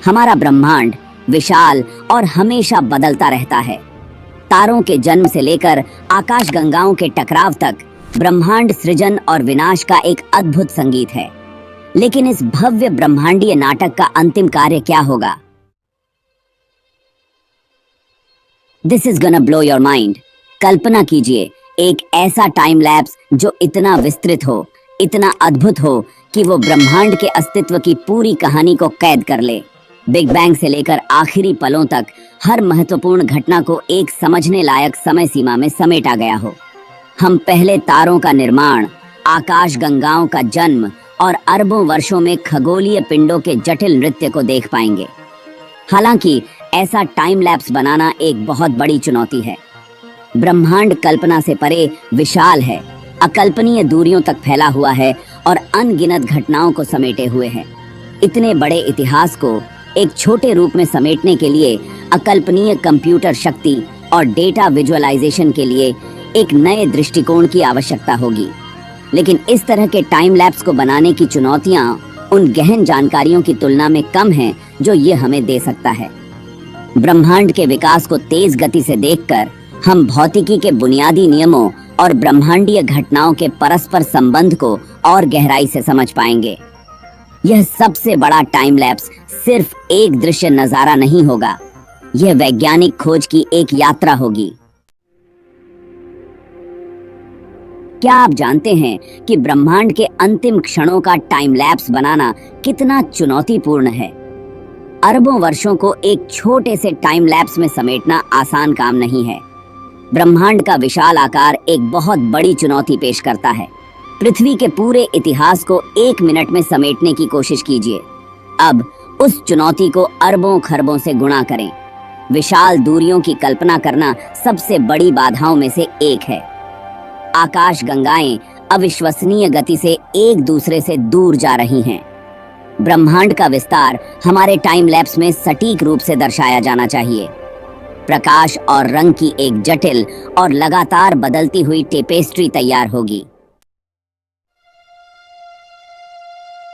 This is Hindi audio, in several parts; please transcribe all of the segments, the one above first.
हमारा ब्रह्मांड विशाल और हमेशा बदलता रहता है। तारों के जन्म से लेकर आकाश गंगाओं के टकराव तक ब्रह्मांड सृजन और विनाश का एक अद्भुत संगीत है। लेकिन इस भव्य ब्रह्मांडीय नाटक का अंतिम कार्य क्या होगा? This is gonna blow your mind. कल्पना कीजिए एक ऐसा टाइम लैप्स जो इतना विस्तृत हो, इतना अद्भुत हो कि वो ब्रह्मांड के अस्तित्व की पूरी कहानी को कैद कर ले। बिग बैंग से लेकर आखिरी पलों तक हर महत्वपूर्ण घटना को एक समझने लायक समय सीमा में समेटा गया हो। हम पहले तारों का निर्माण, आकाश गंगाओं का जन्म और अरबों वर्षों में खगोलीय पिंडों के जटिल नृत्य को देख पाएंगे। हालांकि ऐसा टाइम लैप्स बनाना एक बहुत बड़ी चुनौती है। ब्रह्मांड कल्पना से परे विशाल है, अकल्पनीय दूरियों तक फैला हुआ है और अनगिनत घटनाओं को समेटे हुए है। इतने बड़े इतिहास को एक छोटे रूप में समेटने के लिए अकल्पनीय कंप्यूटर शक्ति और डेटा विजुअलाइजेशन के लिए एक नए दृष्टिकोण की आवश्यकता होगी। लेकिन इस तरह के टाइम लैप्स को बनाने की चुनौतियां उन गहन जानकारियों की तुलना में कम हैं जो ये हमें दे सकता है। ब्रह्मांड के विकास को तेज गति से देखकर हम भौतिकी के बुनियादी नियमों और ब्रह्मांडीय घटनाओं के परस्पर संबंध को और गहराई से समझ पाएंगे। यह सबसे बड़ा टाइम लैप्स सिर्फ एक दृश्य नजारा नहीं होगा, यह वैज्ञानिक खोज की एक यात्रा होगी। क्या आप जानते हैं कि ब्रह्मांड के अंतिम क्षणों का टाइम लैप्स बनाना कितना चुनौतीपूर्ण है? अरबों वर्षों को एक छोटे से टाइम लैप्स में समेटना आसान काम नहीं है। ब्रह्मांड का विशाल आकार एक बहुत बड़ी चुनौती पेश करता है। पृथ्वी के पूरे इतिहास को 1 मिनट में समेटने की कोशिश कीजिए। अब उस चुनौती को अरबों खरबों से गुणा करें। विशाल दूरियों की कल्पना करना सबसे बड़ी बाधाओं में से एक है। आकाश गंगाएं अविश्वसनीय गति से एक दूसरे से दूर जा रही हैं। ब्रह्मांड का विस्तार हमारे टाइम लैप्स में सटीक रूप से दर्शाया जाना चाहिए। प्रकाश और रंग की एक जटिल और लगातार बदलती हुई टेपेस्ट्री तैयार होगी।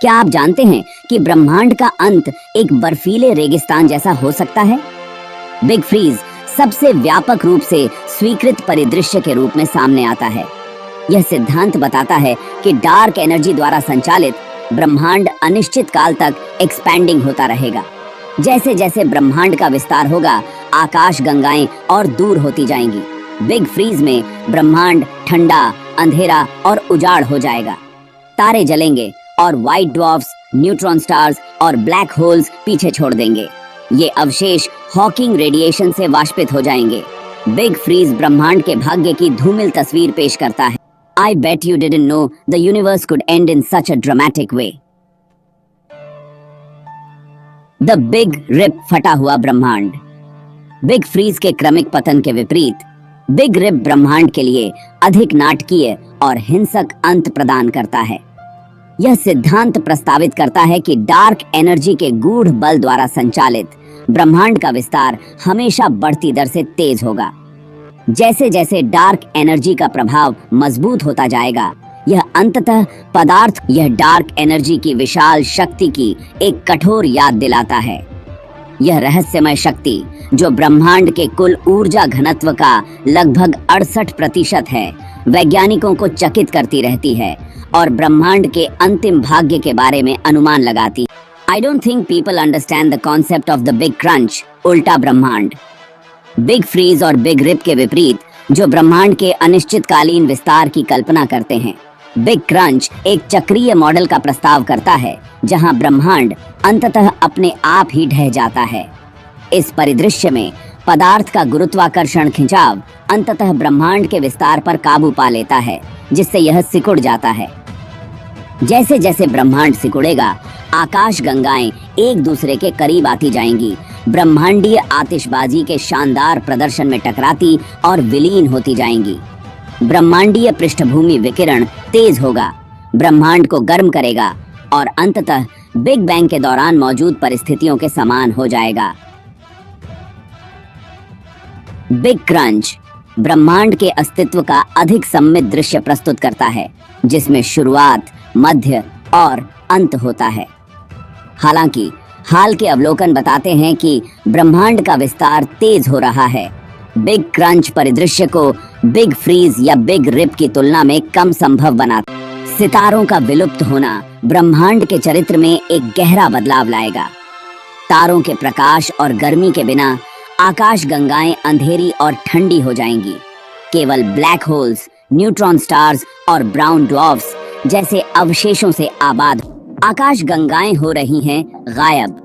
क्या आप जानते हैं कि ब्रह्मांड का अंत एक बर्फीले रेगिस्तान जैसा हो सकता है? बिग फ्रीज सबसे व्यापक रूप से स्वीकृत परिदृश्य के रूप में सामने आता है। यह सिद्धांत बताता है कि डार्क एनर्जी द्वारा संचालित ब्रह्मांड अनिश्चित काल तक एक्सपैंडिंग होता रहेगा। जैसे जैसे ब्रह्मांड का विस्तार होगा, आकाश गंगाएं और दूर होती जाएंगी। बिग फ्रीज में ब्रह्मांड ठंडा, अंधेरा और उजाड़ हो जाएगा। तारे जलेंगे और व्हाइट ड्वार्फ्स, न्यूट्रॉन स्टार्स और ब्लैक होल्स पीछे छोड़ देंगे। ये अवशेष हॉकिंग रेडिएशन से वाष्पित हो जाएंगे। बिग फ्रीज ब्रह्मांड के भाग्य की धूमिल तस्वीर पेश करता है। I bet you didn't know the universe could end in such a dramatic way. The Big Rip, फटा हुआ ब्रह्मांड। बिग फ्रीज के क्रमिक पतन के विपरीत बिग रिप ब्रह्मांड के लिए अधिक नाटकीय और हिंसक अंत प्रदान करता है। यह सिद्धांत प्रस्तावित करता है कि डार्क एनर्जी के गूढ़ बल द्वारा संचालित ब्रह्मांड का विस्तार हमेशा बढ़ती दर से तेज होगा। जैसे जैसे डार्क एनर्जी का प्रभाव मजबूत होता जाएगा, यह अंततः यह डार्क एनर्जी की विशाल शक्ति की एक कठोर याद दिलाता है। यह रहस्यमय शक्ति जो ब्रह्मांड के कुल ऊर्जा घनत्व का लगभग 68% है, वैज्ञानिकों को चकित करती रहती है और ब्रह्मांड के अंतिम भाग्य के बारे में अनुमान लगाती। I don't think people understand the concept of the big crunch, उल्टा ब्रह्मांड। बिग फ्रीज और बिग रिप के विपरीत जो ब्रह्मांड के अनिश्चितकालीन विस्तार की कल्पना करते हैं, बिग क्रंच एक चक्रीय मॉडल का प्रस्ताव करता है जहां ब्रह्मांड अंततः अपने आप ही ढह जाता है। इस परिदृश्य में पदार्थ का गुरुत्वाकर्षण खिंचाव अंततः ब्रह्मांड के विस्तार पर काबू पा लेता है, जिससे यह सिकुड़ जाता है। जैसे जैसे ब्रह्मांड सिकुड़ेगा, आकाश गंगाएं एक दूसरे के करीब आती जाएंगी, ब्रह्मांडीय आतिशबाजी के शानदार प्रदर्शन में टकराती और विलीन होती जाएंगी। ब्रह्मांडीय पृष्ठभूमि विकिरण तेज होगा, ब्रह्मांड को गर्म करेगा और अंततः बिग बैंग के दौरान मौजूद परिस्थितियों के समान हो जाएगा। बिग क्रंच ब्रह्मांड के अस्तित्व का अधिक सम्मिलित दृश्य प्रस्तुत करता है, जिसमें शुरुआत, मध्य और अंत होता है। हालांकि हाल के अवलोकन बताते हैं कि ब्रह्मांड का विस्तार तेज हो रहा है। बिग क्रंच परिदृश्य को बिग फ्रीज या बिग रिप की तुलना में कम संभव बनाता। सितारों का विलुप्त होना ब्रह्मांड के चरित्र में एक गहरा बदलाव लाएगा। तारों के प्रकाश और गर्मी के बिना आकाश गंगाएं अंधेरी और ठंडी हो जाएंगी। केवल ब्लैक होल्स, न्यूट्रॉन स्टार्स और ब्राउन ड्वार्फ्स जैसे अवशेषों से आबाद आकाश गंगाएं हो रही हैं गायब।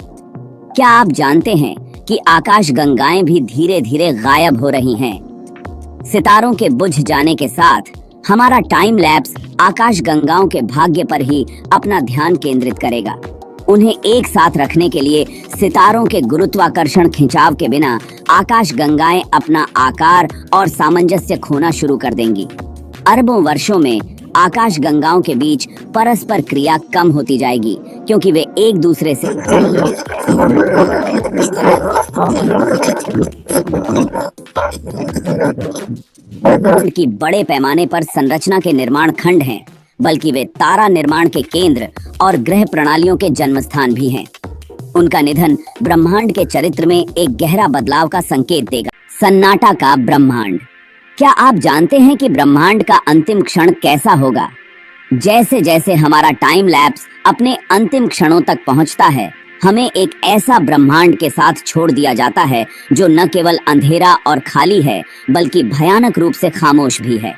क्या आप जानते हैं कि आकाश गंगाएं भी धीरे धीरे गायब हो रही हैं? सितारों के बुझ जाने के साथ हमारा टाइम लैप्स आकाश गंगाओं के भाग्य पर ही अपना ध्यान केंद्रित करेगा। उन्हें एक साथ रखने के लिए सितारों के गुरुत्वाकर्षण खिंचाव के बिना आकाश गंगाएं अपना आकार और सामंजस्य खोना शुरू कर देंगी। अरबों वर्षों में आकाश गंगाओं के बीच परस्पर क्रिया कम होती जाएगी, क्योंकि वे एक दूसरे से की बड़े पैमाने पर संरचना के निर्माण खंड हैं, बल्कि वे तारा निर्माण के केंद्र और ग्रह प्रणालियों के जन्मस्थान भी हैं। उनका निधन ब्रह्मांड के चरित्र में एक गहरा बदलाव का संकेत देगा। सन्नाटा का ब्रह्मांड। क्या आप जानते हैं कि ब्रह्मांड का अंतिम क्षण कैसा होगा? जैसे जैसे हमारा टाइम लैप्स अपने अंतिम क्षणों तक पहुंचता है, हमें एक ऐसा ब्रह्मांड के साथ छोड़ दिया जाता है जो न केवल अंधेरा और खाली है, बल्कि भयानक रूप से खामोश भी है।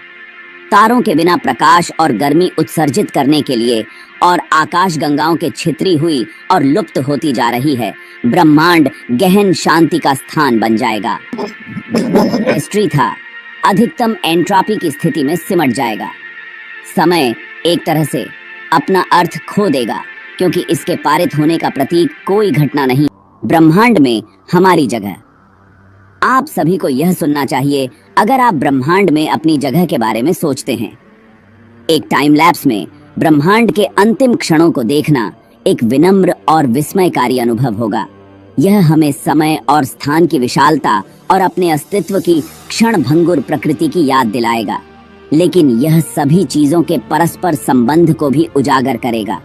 तारों के बिना प्रकाश और गर्मी उत्सर्जित करने के लिए और आकाश गंगाओं के छितरी हुई और लुप्त होती जा रही है, ब्रह्मांड गहन शांति का स्थान बन जाएगा। हिस्ट्री था अधिकतम एंट्रोपी की स्थिति में सिमट जाएगा। समय एक तरह से अपना अर्थ खो देगा, क्योंकि इसके पारित होने का प्रतीक कोई घटना नहीं। ब्रह्मांड में हमारी जगह। आप सभी को यह सुनना चाहिए अगर आप ब्रह्मांड में अपनी जगह के बारे में सोचते हैं। एक टाइम लैप्स में ब्रह्मांड के अंतिम क्षणों को देखना एक विनम्र और विस्मयकारी अनुभव होगा। यह हमें समय और स्थान की विशालता और अपने अस्तित्व की क्षणभंगुर प्रकृति की याद दिलाएगा, लेकिन यह सभी चीजों के परस्पर संबंध को भी उजागर करेगा।